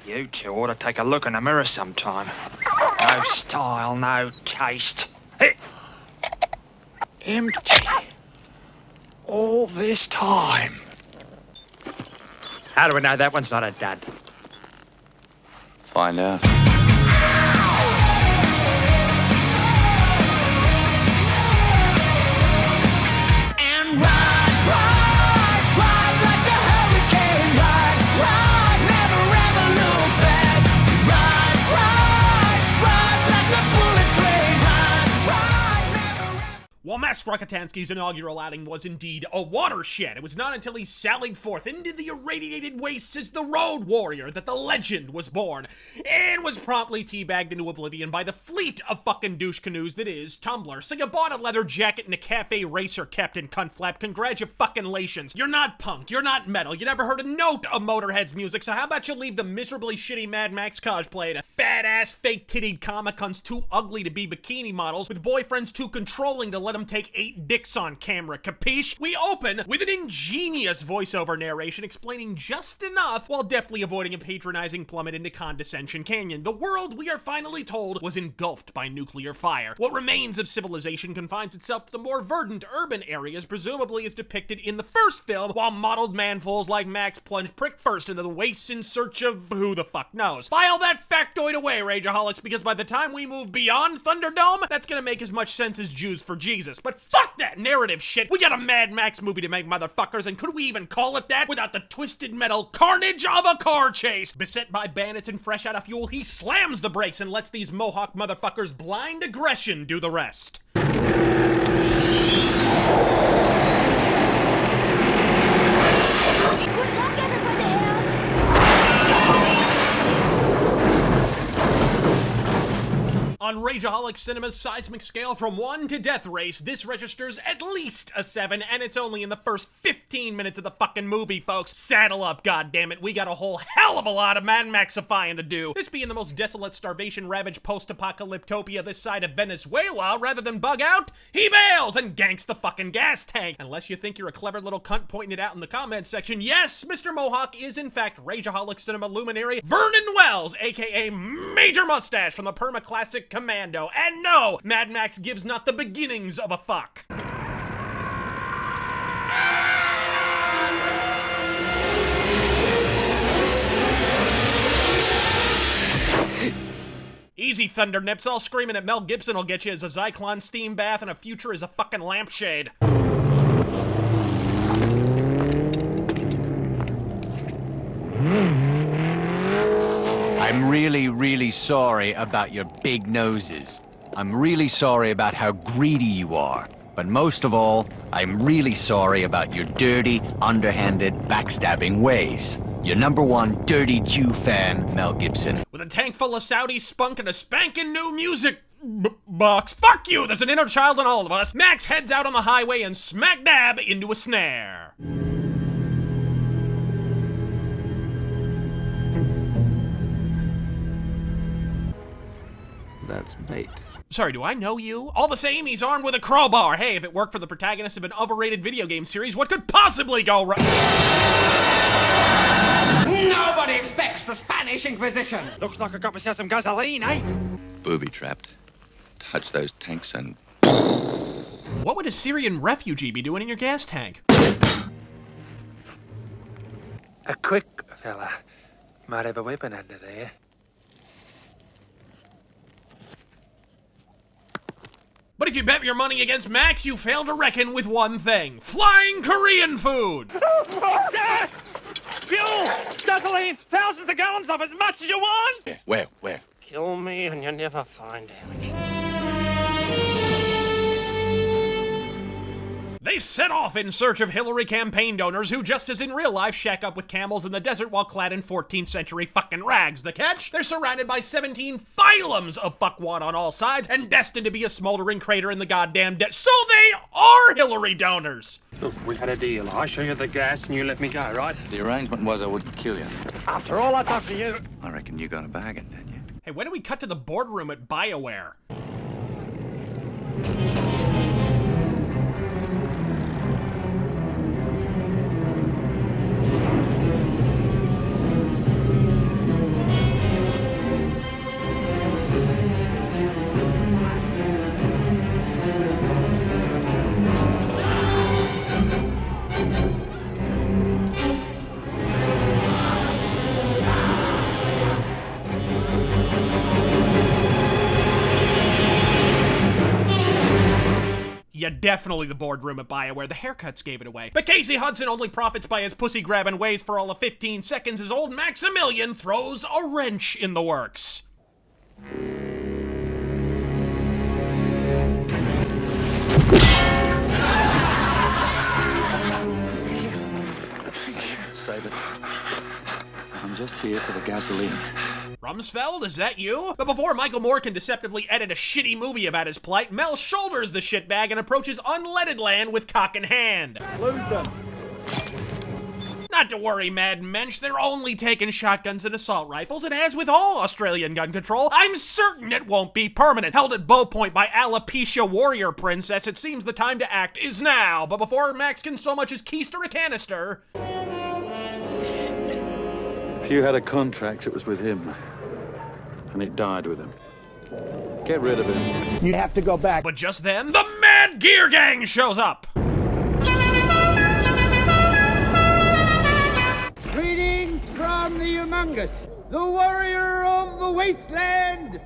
You two ought to take a look in the mirror sometime. No style, no taste. Hey. Empty. All this time. How do we know that one's not a dud? Find out. And ride, ride, ride like a hurricane. Ride, ride, never ever look back. Ride, ride, ride like a bullet train. Ride, ride, never. While Max Rakatansky's inaugural outing was indeed a watershed, it was not until he sallied forth into the irradiated wastes as the Road Warrior that the legend was born, and was promptly teabagged into oblivion by the fleet of fucking douche canoes that is Tumblr. So you bought a leather jacket and a cafe racer, Captain Cuntflap. Congratulations. You're not punk, you're not metal, you never heard a note of Motorhead's music, so how about you leave the miserably shitty Mad Max cosplay to fat-ass, fake-tittied comic-cons too ugly to be bikini models, with boyfriends too controlling to let them take 8 dicks on camera, capiche? We open with an ingenious voiceover narration explaining just enough while deftly avoiding a patronizing plummet into Condescension Canyon. The world, we are finally told, was engulfed by nuclear fire. What remains of civilization confines itself to the more verdant urban areas, presumably as depicted in the first film, while mottled manfuls like Max plunge prick first into the wastes in search of who the fuck knows. File that factoid away, Rageaholics, because by the time we move beyond Thunderdome, that's gonna make as much sense as Jews for Jesus. But fuck that narrative shit. We got a Mad Max movie to make, motherfuckers, and could we even call it that without the twisted metal carnage of a car chase? Beset by bandits and fresh out of fuel, he slams the brakes and lets these Mohawk motherfuckers' blind aggression do the rest. Good luck, everybody else. On Rageaholic Cinema's seismic scale from 1 to Death Race, this registers at least a 7, and it's only in the first 15 minutes of the fucking movie, folks. Saddle up, goddammit. We got a whole hell of a lot of Mad Maxifying to do. This being the most desolate, starvation-ravaged post-apocalyptopia this side of Venezuela, rather than bug out, he bails and ganks the fucking gas tank. Unless you think you're a clever little cunt pointing it out in the comments section, yes, Mr. Mohawk is in fact Rageaholic Cinema luminary Vernon Wells, aka Major Mustache from the perma-classic Commando. And no, Mad Max gives not the beginnings of a fuck. Easy, Thunder Nips. All screaming at Mel Gibson will get you as a Zyklon steam bath and a future as a fucking lampshade. I'm really sorry about your big noses. I'm really sorry about how greedy you are. But most of all, I'm really sorry about your dirty, underhanded, backstabbing ways. Your #1 dirty Jew fan, Mel Gibson. With a tank full of Saudi spunk and a spanking new music box. Fuck you! There's an inner child in all of us. Max heads out on the highway and smack dab into a snare. That's bait. Sorry, do I know you? All the same, he's armed with a crowbar. Hey, if it worked for the protagonist of an overrated video game series, what could possibly go wrong? Nobody expects the Spanish Inquisition. Looks like I got myself some gasoline, eh? Booby-trapped. Touch those tanks and... What would a Syrian refugee be doing in your gas tank? A quick fella might have a weapon under there. But if you bet your money against Max, you fail to reckon with one thing. Flying Korean food! Gas! Fuel! Gasoline! Thousands of gallons of as much as you want! Where? Kill me and you'll never find out. They set off in search of Hillary campaign donors who, just as in real life, shack up with camels in the desert while clad in 14th century fucking rags. The catch? They're surrounded by 17 phylums of fuckwad on all sides and destined to be a smoldering crater in the goddamn desert. So they are Hillary donors! Look, we had a deal. I show you the gas and you let me go, right? The arrangement was I wouldn't kill you. After all I done for you. I reckon you got a bargain, didn't you? Hey, when do we cut to the boardroom at BioWare? definitely the boardroom at BioWare. The haircuts gave it away. But Casey Hudson only profits by his pussy-grabbing ways for all of 15 seconds as old Maximilian throws a wrench in the works. Save it. I'm just here for the gasoline. Rumsfeld, is that you? But before Michael Moore can deceptively edit a shitty movie about his plight, Mel shoulders the shitbag and approaches unleaded land with cock in hand. Lose them. Not to worry, Mad Mensch, they're only taking shotguns and assault rifles, and as with all Australian gun control, I'm certain it won't be permanent. Held at bow point by alopecia warrior princess, it seems the time to act is now. But before Max can so much as keister a canister... If you had a contract, it was with him. And it died with him. Get rid of him. You'd have to go back. But just then, the Mad Gear Gang shows up. Greetings from the Humungus, the warrior of the wasteland,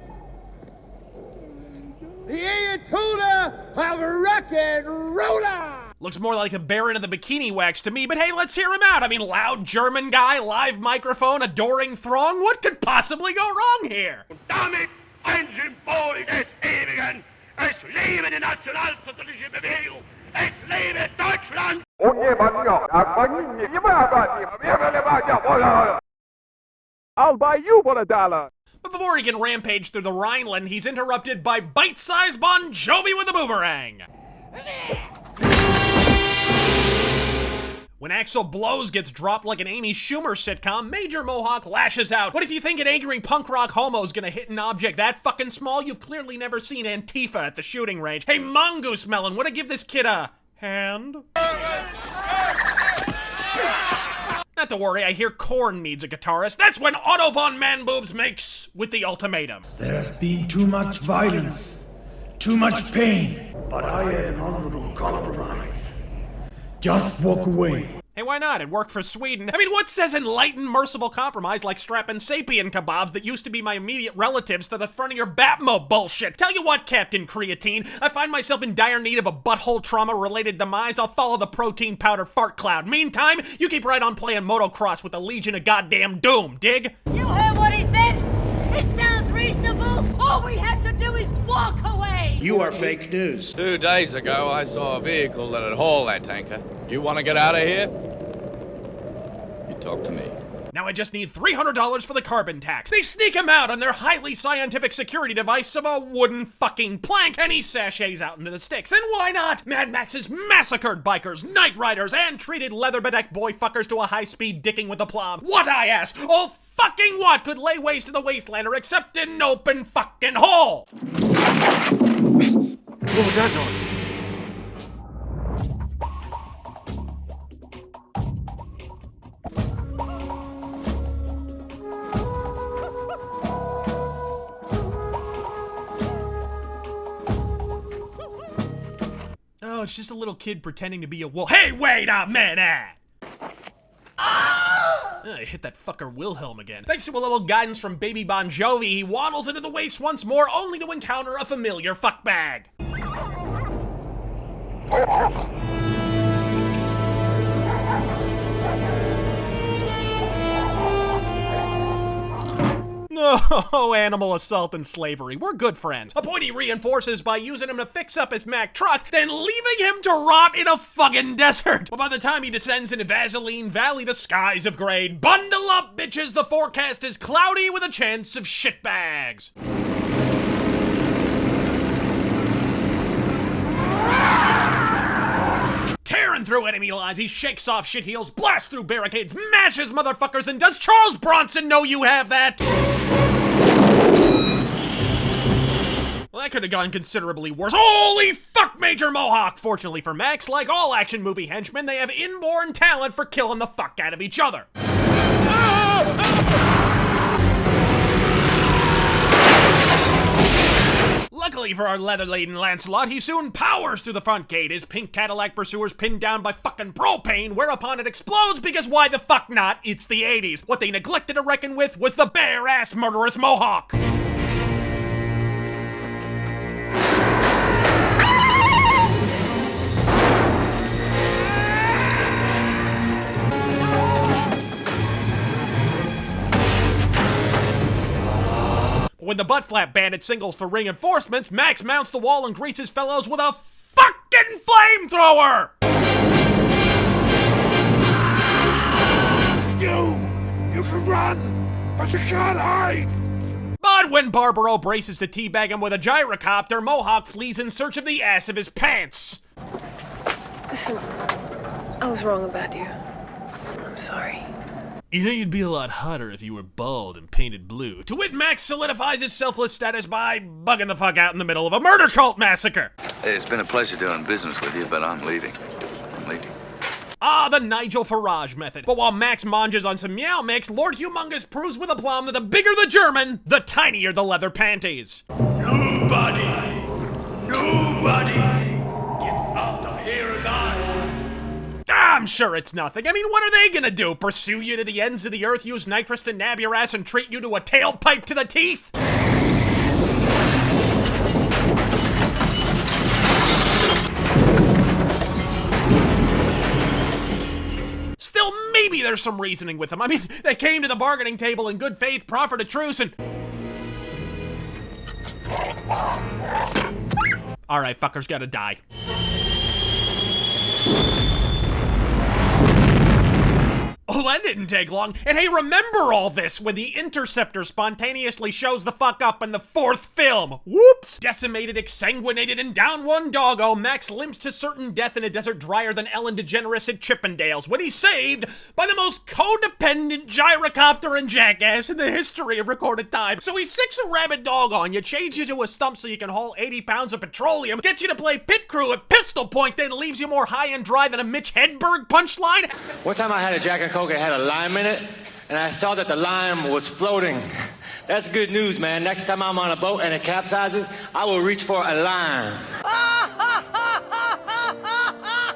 the Ayatollah of rock and roller. Looks more like a Baron of the Bikini Wax to me, but hey, let's hear him out. I mean, loud German guy, live microphone, adoring throng. What could possibly go wrong here? Damit ein Symbol des Ewigen. Es lebe die nationalsozialistische Bewegung. Es lebe Deutschland. I'll buy you for $1. But before he can rampage through the Rhineland, he's interrupted by bite-sized Bon Jovi with a boomerang. When Axl Blows gets dropped like an Amy Schumer sitcom, Major Mohawk lashes out. But if you think an angry punk rock homo's gonna hit an object that fucking small, you've clearly never seen Antifa at the shooting range. Hey, Mongoose Melon, wanna give this kid a hand? Not to worry, I hear Korn needs a guitarist. That's when Otto von Manboobs makes with the ultimatum. There has been too much violence, too much pain, but I have an honorable compromise. Just walk away. Hey, why not? It worked for Sweden. I mean, what says enlightened, merciful compromise like strapping sapien kebabs that used to be my immediate relatives to the front of your Batmo bullshit? Tell you what, Captain Creatine, I find myself in dire need of a butthole trauma-related demise. I'll follow the protein powder fart cloud. Meantime, you keep right on playing motocross with the Legion of Goddamn Doom, dig? You heard what he said? It sounds reasonable. All we have to do is walk away. You are fake news. 2 days ago, I saw a vehicle that had hauled that tanker. You want to get out of here? You talk to me. Now I just need $300 for the carbon tax. They sneak him out on their highly scientific security device of a wooden fucking plank, and he sachets out into the sticks. And why not? Mad Max has massacred bikers, night riders, and treated leather-bedecked boy fuckers to a high-speed dicking with aplomb. What, I ask? Oh, fucking what could lay waste to the Wastelander except an open fucking hole? What was that noise? Oh, it's just a little kid pretending to be a wolf. Hey, wait a minute! I hit that fucker Wilhelm again. Thanks to a little guidance from Baby Bon Jovi, he waddles into the waste once more, only to encounter a familiar fuckbag. No, animal assault and slavery. We're good friends. A point he reinforces by using him to fix up his Mack truck, then leaving him to rot in a fucking desert. But by the time he descends into Vaseline Valley, the skies have grayed. Bundle up, bitches. The forecast is cloudy with a chance of shitbags. Tearing through enemy lines, he shakes off shitheels, blasts through barricades, mashes motherfuckers, and does Charles Bronson know you have that? Well, that could have gone considerably worse. Holy fuck, Major Mohawk! Fortunately for Max, like all action movie henchmen, they have inborn talent for killing the fuck out of each other. Luckily for our leather-laden Lancelot, he soon powers through the front gate, his pink Cadillac pursuers pinned down by fucking propane, whereupon it explodes because why the fuck not? It's the 80s. What they neglected to reckon with was the bare-ass murderous Mohawk. When the butt flap bandit singles for reinforcements, Max mounts the wall and greases fellows with a fucking flamethrower! You can run, but you can't hide! But when Barbaro braces to teabag him with a gyrocopter, Mohawk flees in search of the ass of his pants. Listen, I was wrong about you. I'm sorry. You know you'd be a lot hotter if you were bald and painted blue. To wit, Max solidifies his selfless status by bugging the fuck out in the middle of a murder cult massacre. Hey, it's been a pleasure doing business with you, but I'm leaving. Ah, the Nigel Farage method. But while Max manges on some meow mix, Lord Humungus proves with aplomb that the bigger the German, the tinier the leather panties. Nobody gets out of here alive. I'm sure it's nothing. I mean, what are they gonna do? Pursue you to the ends of the earth, use nitrous to nab your ass, and treat you to a tailpipe to the teeth? Still, maybe there's some reasoning with them. I mean, they came to the bargaining table in good faith, proffered a truce, and... Alright, fuckers gotta die. Oh, that didn't take long. And hey, remember all this when the Interceptor spontaneously shows the fuck up in the fourth film. Whoops! Decimated, exsanguinated, and down one doggo, Max limps to certain death in a desert drier than Ellen DeGeneres at Chippendales when he's saved by the most codependent gyrocopter and jackass in the history of recorded time. So he sicks a rabid dog on you, chains you to a stump so you can haul 80 pounds of petroleum, gets you to play pit crew at pistol point, then leaves you more high and dry than a Mitch Hedberg punchline. One time I had a Jack and Coke that had a lime in it, and I saw that the lime was floating. That's good news, man. Next time I'm on a boat and it capsizes, I will reach for a lime.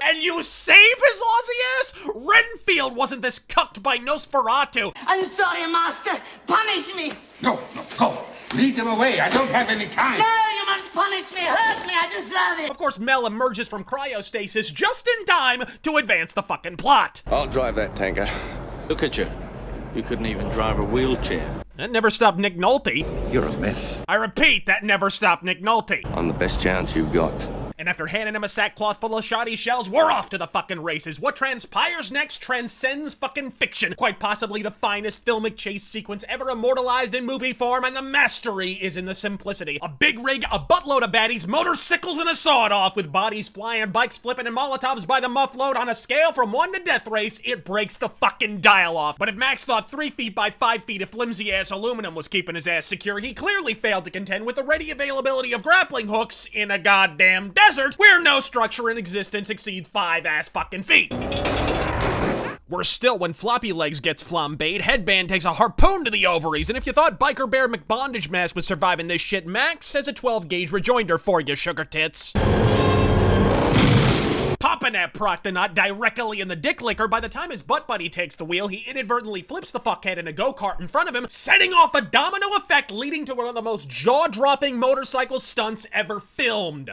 And you save his Aussie ass? Renfield wasn't this cucked by Nosferatu. I'm sorry, master. Punish me. No, go. Lead them away. I don't have any time. No, you must punish me. Hurt me. I deserve it. Of course, Mel emerges from cryostasis just in time to advance the fucking plot. I'll drive that tanker. Look at you. You couldn't even drive a wheelchair. That never stopped Nick Nolte. You're a mess. I repeat, that never stopped Nick Nolte. I'm the best chance you've got. And after handing him a sackcloth full of shoddy shells, we're off to the fucking races. What transpires next transcends fucking fiction. Quite possibly the finest filmic chase sequence ever immortalized in movie form, and the mastery is in the simplicity. A big rig, a buttload of baddies, motorcycles, and a sawed-off with bodies flying, bikes flipping, and Molotovs by the muffload. On a scale from 1 to death race, it breaks the fucking dial off. But if Max thought 3 feet by 5 feet of flimsy-ass aluminum was keeping his ass secure, he clearly failed to contend with the ready availability of grappling hooks in a goddamn desert where no structure in existence exceeds 5 ass fucking feet. Worse still, when Floppy Legs gets flambéed, Headband takes a harpoon to the ovaries, and if you thought Biker Bear McBondage Mask was surviving this shit, Max has a 12-gauge rejoinder for you, sugar tits. Popping that Proctonauts directly in the dick licker, by the time his butt buddy takes the wheel, he inadvertently flips the fuckhead in a go-kart in front of him, setting off a domino effect leading to one of the most jaw-dropping motorcycle stunts ever filmed.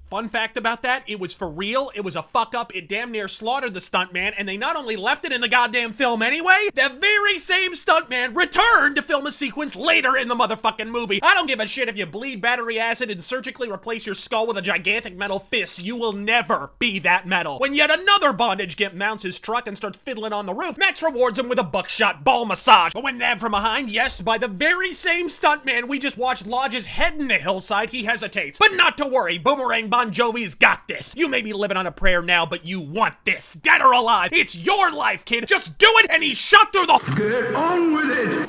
Fun fact about that, it was for real, it was a fuck-up, it damn near slaughtered the stuntman, and they not only left it in the goddamn film anyway, the very same stuntman returned to film a sequence later in the motherfucking movie. I don't give a shit if you bleed battery acid and surgically replace your skull with a gigantic metal fist, you will never be that metal. When yet another bondage gimp mounts his truck and starts fiddling on the roof, Max rewards him with a buckshot ball massage. But when nabbed from behind, yes, by the very same stuntman we just watched lodge his head in the hillside, he hesitates. But not to worry, Boomerang Bon Jovi's got this. You may be living on a prayer now, but you want this. Dead or alive, it's your life, kid. Just do it, and he shot through the... Get on with it!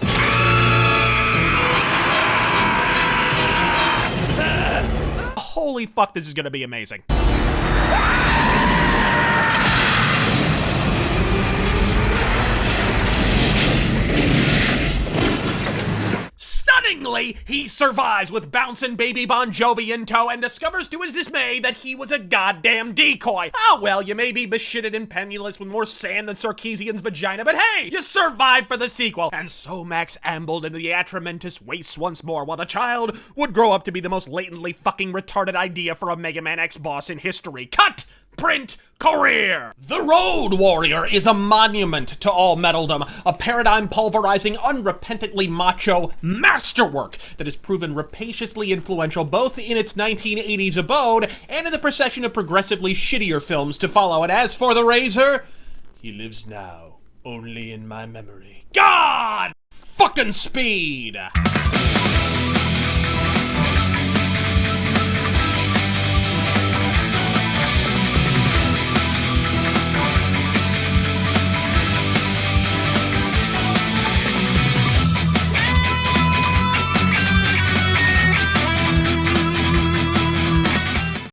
Holy fuck, this is gonna be amazing. Stunningly, he survives with bouncing baby Bon Jovi in tow and discovers to his dismay that he was a goddamn decoy. Oh well, you may be beshitted and penniless with more sand than Sarkeesian's vagina, but hey, you survived for the sequel. And so Max ambled into the atramentous wastes once more, while the child would grow up to be the most latently fucking retarded idea for a Mega Man X boss in history. Cut! print career. The Road Warrior is a monument to all metaldom, a paradigm-pulverizing, unrepentantly macho masterwork that has proven rapaciously influential both in its 1980s abode and in the procession of progressively shittier films to follow. And as for the Razor, he lives now only in my memory. God fucking speed!